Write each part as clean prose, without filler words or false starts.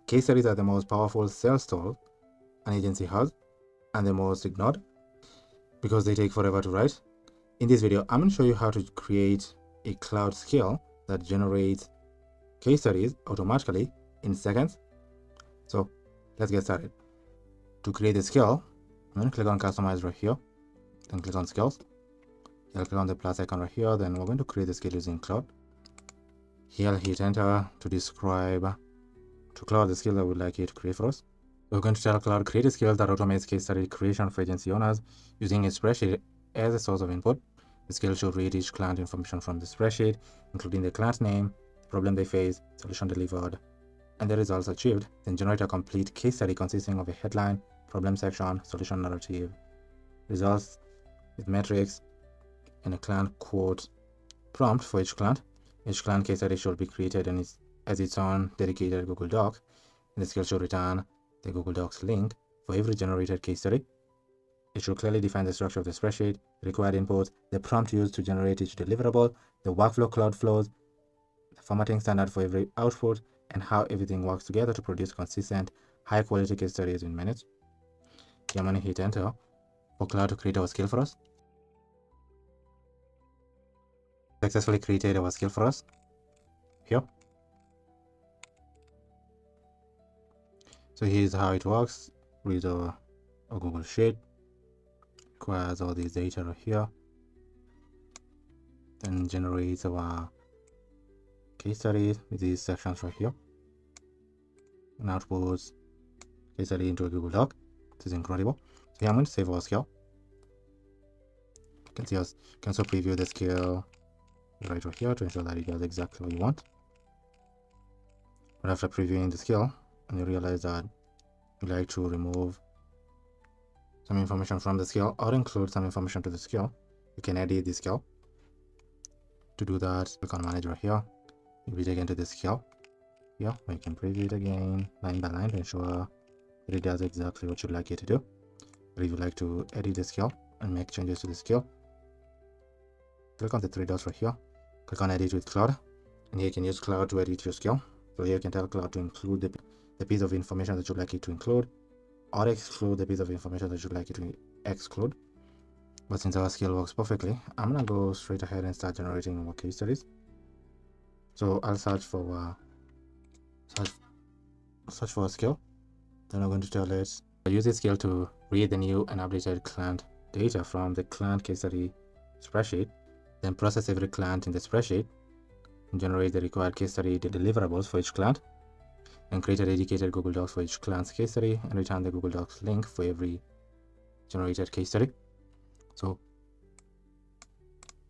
Case studies are the most powerful sales tool an agency has and the most ignored because they take forever to write. In this video, I'm going to show you how to create a cloud skill that generates case studies automatically in seconds. So let's get started. To create the skill, I'm going to click on customize right here, then click on skills. I'll click on the plus icon right here, then we're going to create the skill using Claude. Here I'll hit enter to describe to Claude the skill that we'd like you to create for us. We're going to tell Claude create a skill that automates case study creation for agency owners using a spreadsheet as a source of input. The skill should read each client information from the spreadsheet, including the client name, the problem they face, solution delivered, and the results achieved. Then generate a complete case study consisting of a headline, problem section, solution narrative, results with metrics, and a client quote prompt for each client. Each client case study should be created as its own dedicated Google Doc, and the skill should return the Google Docs link for every generated case study. It should clearly define the structure of the spreadsheet, required inputs, the prompt used to generate each deliverable, the workflow Claude flows, the formatting standard for every output, and how everything works together to produce consistent, high-quality case studies in minutes. Here I'm going to hit enter for Claude to create our skill for us. Successfully created our skill for us. Here. So here's how it works with a Google Sheet. Requires all these data right here. Then generates our case studies with these sections right here. And outputs case study into a Google Doc. This is incredible. So here I'm going to save our skill. You can also preview the skill right here to ensure that it does exactly what you want. But after previewing the skill, and you realize that you like to remove some information from the skill or include some information to the skill, you can edit the skill. To do that, click on manage right here. You'll be taken to the skill. Here, we can preview it again line by line to ensure that it does exactly what you'd like it to do. But if you'd like to edit the skill and make changes to the skill, click on the three dots right here. Click on edit with Claude, and here you can use Claude to edit your skill. So here you can tell Claude to include the piece of information that you'd like it to include, or exclude the piece of information that you'd like it to exclude. But since our skill works perfectly, I'm gonna go straight ahead and start generating more case studies. So I'll search for a skill. Then I'm going to tell it use this skill to read the new and updated client data from the client case study spreadsheet, then process every client in the spreadsheet, and generate the required case study deliverables for each client, and create a dedicated Google Docs for each client's case study, and return the Google Docs link for every generated case study. So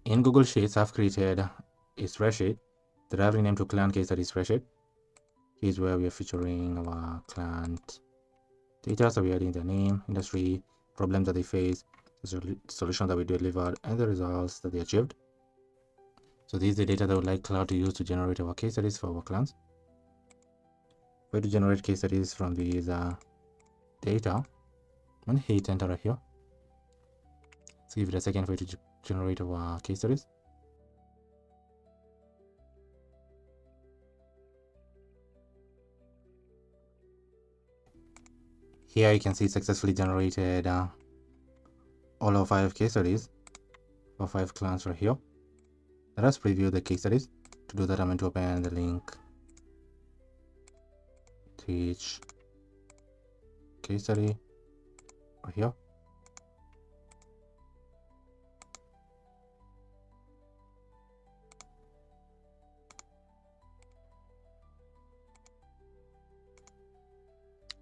in Google Sheets, I've created a spreadsheet that I've renamed to client case study spreadsheet. Here's where we are featuring our client data. So we're adding their name, industry, problems that they face, the solution that we delivered, and the results that they achieved. So this is the data that we'd like Claude to use to generate our case studies for our clients. Way to generate case studies from these data, I'm going to hit enter right here. Let's give it a second for it to generate our case studies. Here you can see successfully generated all of 5 case studies for 5 clients right here. Let us preview the case studies. To do that, I'm going to open the link to each case study right here.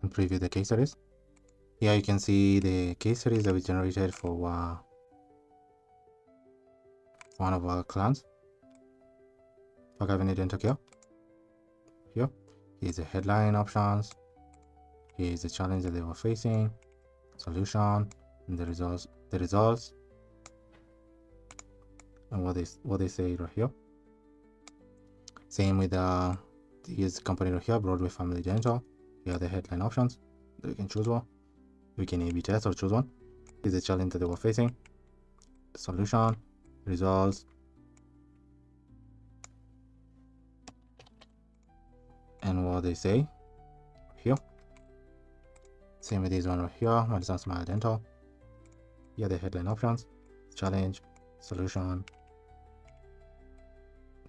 And preview the case studies. Here you can see the case studies that we generated for one of our clients. For Cabinet Dental Care. Here's the headline options. Here's the challenge that they were facing, solution, and the results, and what they say right here. Same with this company right here, Broadway Family Dental. Here are the headline options. We can choose one. We can A/B test or choose one. Here's the challenge that they were facing, solution, results, and what they say here. Same with this one right here, Madison Smile Dental. Here are the headline options: challenge, solution,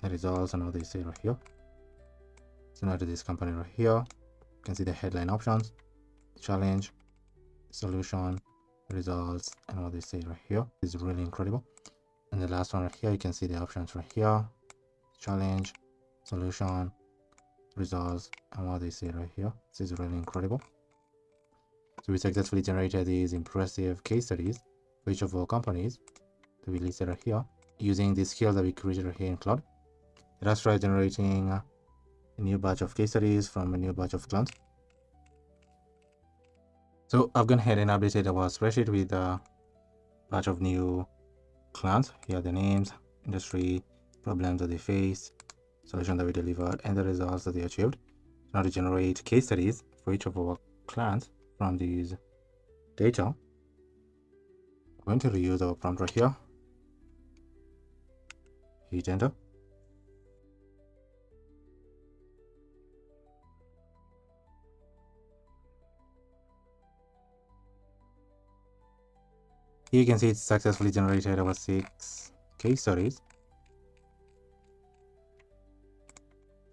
the results, and what they say right here. So now to this company right here, you can see the headline options, challenge, solution, results, and what they say right here. This is really incredible. And the last one right here, you can see the options right here: challenge, solution, results, and what they say right here. This is really incredible. So we successfully generated these impressive case studies for each of our companies that we listed right here using the skills that we created right here in Claude. Let us try generating a new batch of case studies from a new batch of clients. So I've gone ahead and updated our spreadsheet with a batch of new clients. Here are the names, industry, problems that they face, solution that we delivered, and the results that they achieved. Now to generate case studies for each of our clients from these data, I'm going to reuse our prompt right here. Hit enter. Here you can see it's successfully generated our 6 case studies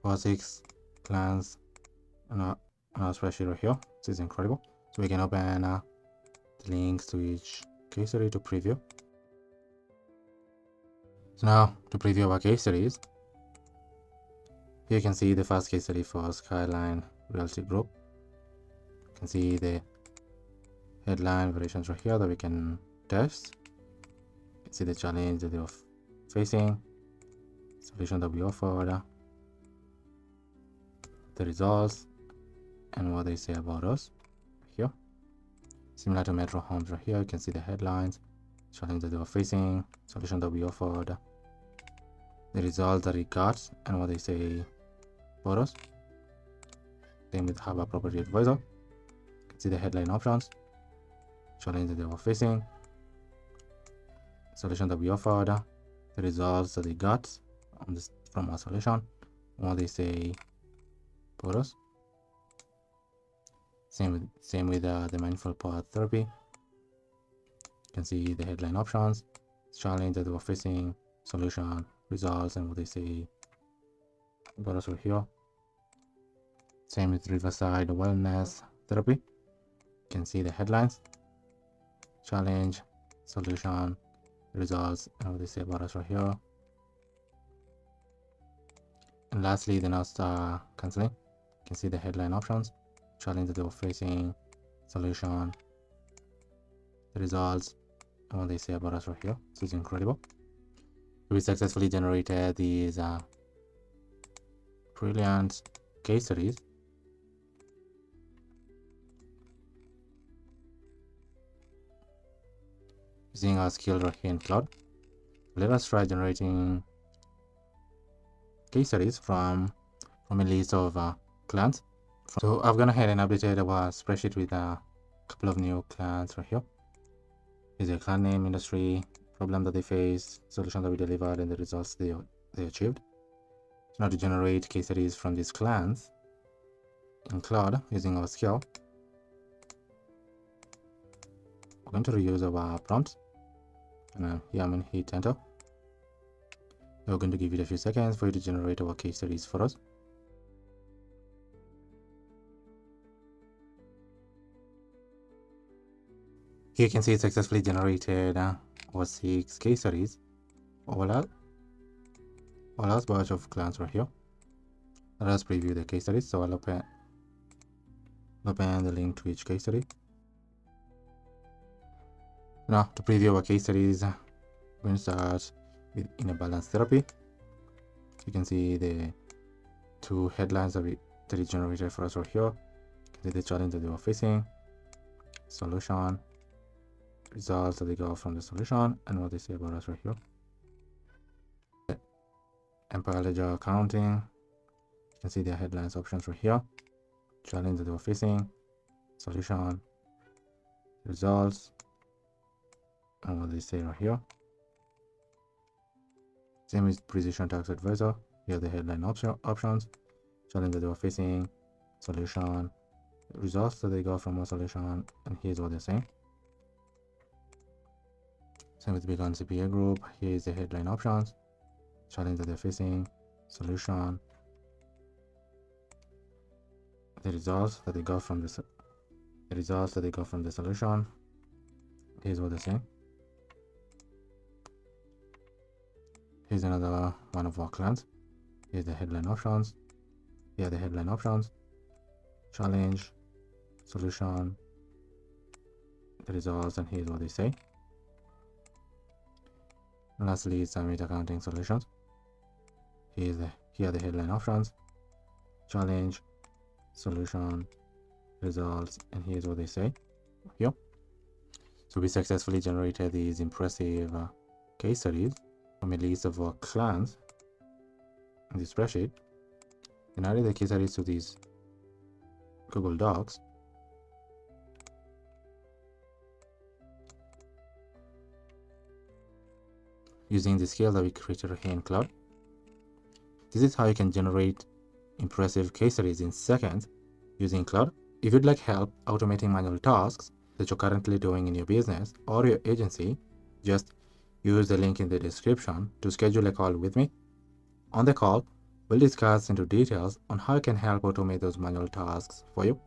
for 6 clients on our spreadsheet right here. This is incredible. So we can open the links to each case study to preview. So now to preview our case studies, here you can see the first case study for Skyline Realty Group. You can see the headline variations right here that we can test. You can see the challenge that they are facing, solution that we offered, the results, and what they say about us here. Similar to Metro Homes right here, you can see the headlines, challenge that they were facing, solution that we offered, the results that we got, and what they say about us. Same with Have a Property Advisor. You can see the headline options, challenge that they were facing, solution that we offered, the results that they got on this from our solution, and what they say about us. Same with the mindful path therapy. You can see the headline options, challenge that they were facing, solution, results, and what they say about us over here. Same with Riverside Wellness Therapy. You can see the headlines, challenge, solution, results, and what they say about us right here. And lastly, the North Star Counseling. You can see the headline options, challenge that they were facing, solution, the results, and what they say about us right here. This is incredible. We successfully generated these brilliant case studies using our skill right here in Claude. Let us try generating case studies from a list of clients. So I've gone ahead and updated our spreadsheet with a couple of new clients right here. Here's their client name, industry, problem that they face, solution that we delivered, and the results they achieved. So now to generate case studies from these clients in Claude using our skill, we're going to reuse our prompt, and here I'm going to hit enter. We're going to give it a few seconds for you to generate our case studies for us. Here you can see it successfully generated our 6 case studies. All our batch of clients right here. Let us preview the case studies. So I'll open the link to each case study. Now to preview our case studies, we're going to start with inner balance therapy. You can see the 2 headlines that it generated for us right here. You can see the challenge that they were facing, solution, results that they got from the solution, and what they say about us right here. Empire Ledger Accounting. You can see their headlines options right here. Challenge that they were facing, solution, results, and what they say right here. Same with Precision Tax Advisor. Here are the headline options, challenge that they were facing, solution, results that they got from a solution, and here's what they're saying. Same with Beacon CPA group. Here's the headline options, challenge that they're facing, solution, the results that they got from the solution. Here's what they're saying. Here's another one of our clients. Here's the headline options. Here are the headline options, challenge, solution, the results, and here's what they say. And lastly, summit accounting solutions. Here are the headline options, challenge, solution, results, and here's what they say here. So we successfully generated these impressive case studies from a list of our clients in the spreadsheet, and added the case studies to these Google Docs. Using the scale that we created here in Claude. This is how you can generate impressive case studies in seconds using Claude. If you'd like help automating manual tasks that you're currently doing in your business or your agency, just use the link in the description to schedule a call with me. On the call, we'll discuss into details on how I can help automate those manual tasks for you.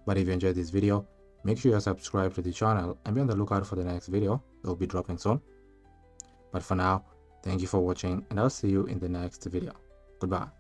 But if you enjoyed this video, make sure you're subscribed to the channel and be on the lookout for the next video that will be dropping soon. But for now, thank you for watching, and I'll see you in the next video. Goodbye.